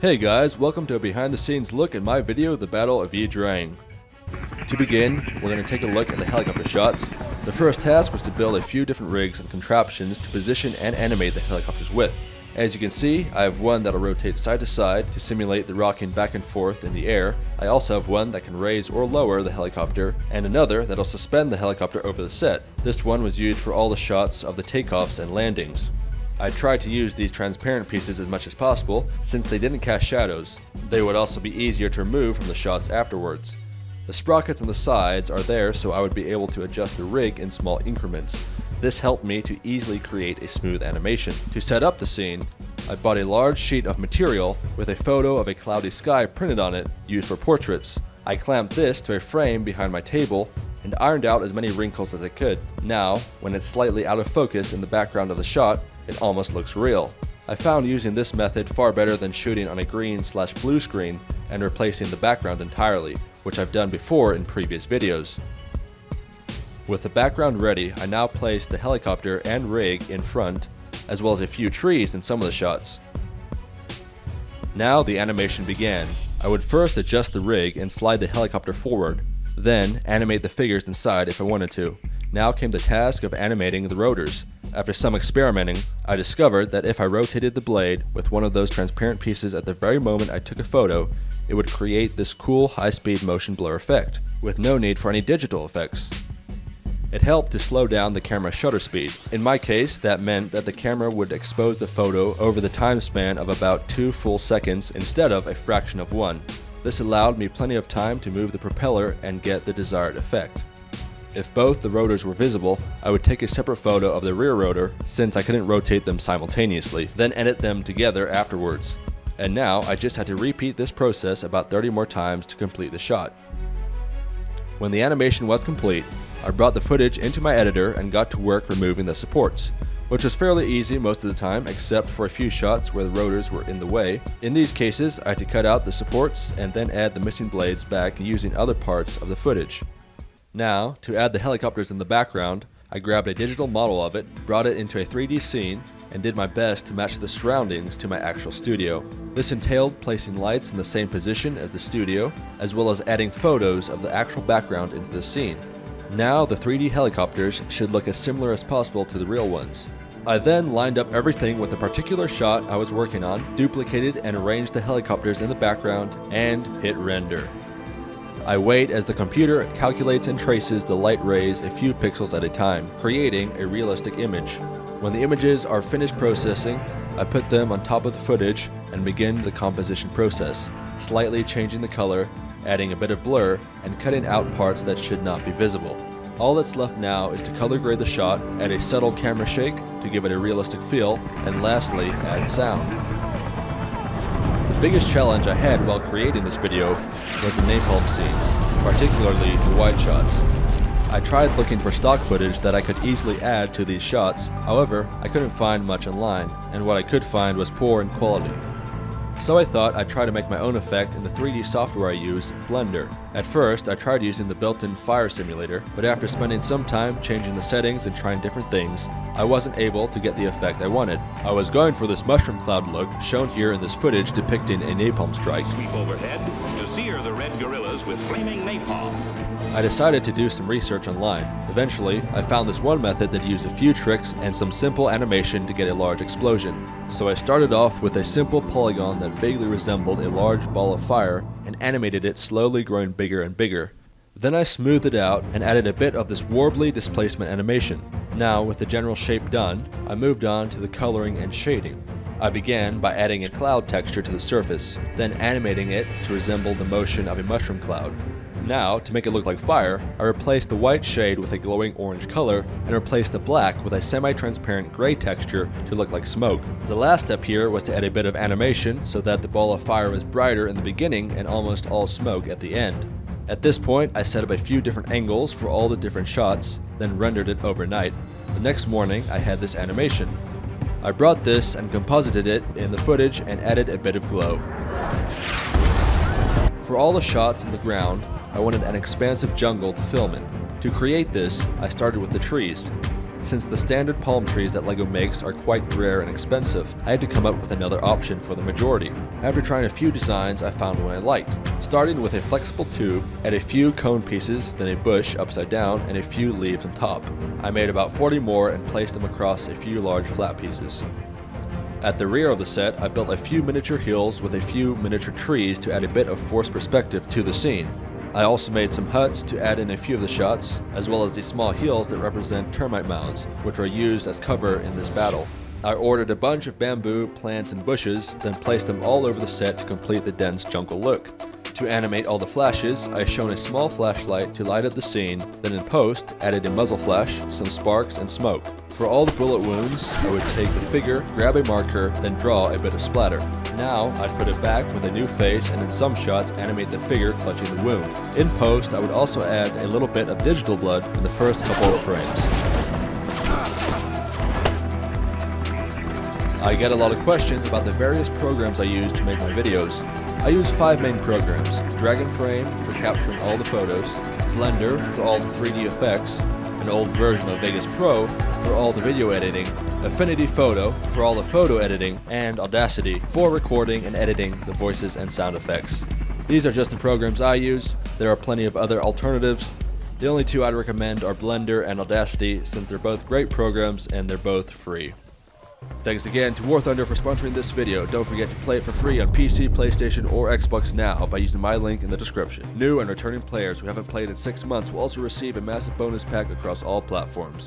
Hey guys, welcome to a behind the scenes look at my video, The Battle of Ia Drang. To begin, we're going to take a look at the helicopter shots. The first task was to build a few different rigs and contraptions to position and animate the helicopters with. As you can see, I have one that'll rotate side to side to simulate the rocking back and forth in the air. I also have one that can raise or lower the helicopter, and another that'll suspend the helicopter over the set. This one was used for all the shots of the takeoffs and landings. I tried to use these transparent pieces as much as possible, since they didn't cast shadows. They would also be easier to remove from the shots afterwards. The sprockets on the sides are there so I would be able to adjust the rig in small increments. This helped me to easily create a smooth animation. To set up the scene, I bought a large sheet of material with a photo of a cloudy sky printed on it, used for portraits. I clamped this to a frame behind my table and ironed out as many wrinkles as I could. Now, when it's slightly out of focus in the background of the shot, it almost looks real. I found using this method far better than shooting on a green/blue screen and replacing the background entirely, which I've done before in previous videos. With the background ready, I now place the helicopter and rig in front, as well as a few trees in some of the shots. Now the animation began. I would first adjust the rig and slide the helicopter forward, then animate the figures inside if I wanted to. Now came the task of animating the rotors. After some experimenting, I discovered that if I rotated the blade with one of those transparent pieces at the very moment I took a photo, it would create this cool high-speed motion blur effect, with no need for any digital effects. It helped to slow down the camera's shutter speed. In my case, that meant that the camera would expose the photo over the time span of about 2 full seconds instead of a fraction of one. This allowed me plenty of time to move the propeller and get the desired effect. If both the rotors were visible, I would take a separate photo of the rear rotor, since I couldn't rotate them simultaneously, then edit them together afterwards. And now I just had to repeat this process about 30 more times to complete the shot. When the animation was complete, I brought the footage into my editor and got to work removing the supports, which was fairly easy most of the time except for a few shots where the rotors were in the way. In these cases, I had to cut out the supports and then add the missing blades back using other parts of the footage. Now, to add the helicopters in the background, I grabbed a digital model of it, brought it into a 3D scene, and did my best to match the surroundings to my actual studio. This entailed placing lights in the same position as the studio, as well as adding photos of the actual background into the scene. Now the 3D helicopters should look as similar as possible to the real ones. I then lined up everything with the particular shot I was working on, duplicated and arranged the helicopters in the background, and hit render. I wait as the computer calculates and traces the light rays a few pixels at a time, creating a realistic image. When the images are finished processing, I put them on top of the footage and begin the composition process, slightly changing the color, adding a bit of blur, and cutting out parts that should not be visible. All that's left now is to color grade the shot, add a subtle camera shake to give it a realistic feel, and lastly, add sound. The biggest challenge I had while creating this video was the napalm scenes, particularly the wide shots. I tried looking for stock footage that I could easily add to these shots, however, I couldn't find much online, and what I could find was poor in quality. So I thought I'd try to make my own effect in the 3D software I use, Blender. At first, I tried using the built-in fire simulator, but after spending some time changing the settings and trying different things, I wasn't able to get the effect I wanted. I was going for this mushroom cloud look, shown here in this footage depicting a napalm strike. Sweep overhead to sear the red gorillas with flaming napalm. I decided to do some research online. Eventually, I found this one method that used a few tricks and some simple animation to get a large explosion. So I started off with a simple polygon that vaguely resembled a large ball of fire and animated it slowly growing bigger and bigger. Then I smoothed it out and added a bit of this warbly displacement animation. Now, with the general shape done, I moved on to the coloring and shading. I began by adding a cloud texture to the surface, then animating it to resemble the motion of a mushroom cloud. Now, to make it look like fire, I replaced the white shade with a glowing orange color and replaced the black with a semi-transparent gray texture to look like smoke. The last step here was to add a bit of animation so that the ball of fire was brighter in the beginning and almost all smoke at the end. At this point, I set up a few different angles for all the different shots, then rendered it overnight. The next morning, I had this animation. I brought this and composited it in the footage and added a bit of glow. For all the shots in the ground, I wanted an expansive jungle to film in. To create this, I started with the trees. Since the standard palm trees that LEGO makes are quite rare and expensive, I had to come up with another option for the majority. After trying a few designs, I found one I liked. Starting with a flexible tube, add a few cone pieces, then a bush upside down, and a few leaves on top. I made about 40 more and placed them across a few large flat pieces. At the rear of the set, I built a few miniature hills with a few miniature trees to add a bit of forced perspective to the scene. I also made some huts to add in a few of the shots, as well as these small hills that represent termite mounds, which are used as cover in this battle. I ordered a bunch of bamboo, plants, and bushes, then placed them all over the set to complete the dense jungle look. To animate all the flashes, I shone a small flashlight to light up the scene, then in post, added a muzzle flash, some sparks, and smoke. For all the bullet wounds, I would take the figure, grab a marker, then draw a bit of splatter. Now, I'd put it back with a new face and in some shots animate the figure clutching the wound. In post, I would also add a little bit of digital blood in the first couple of frames. I get a lot of questions about the various programs I use to make my videos. I use 5 main programs: Dragon Frame for capturing all the photos, Blender for all the 3D effects, an old version of Vegas Pro for all the video editing, Affinity Photo for all the photo editing, and Audacity for recording and editing the voices and sound effects. These are just the programs I use. There are plenty of other alternatives. The only 2 I'd recommend are Blender and Audacity, since they're both great programs and they're both free. Thanks again to War Thunder for sponsoring this video. Don't forget to play it for free on PC, PlayStation, or Xbox now by using my link in the description. New and returning players who haven't played in 6 months will also receive a massive bonus pack across all platforms.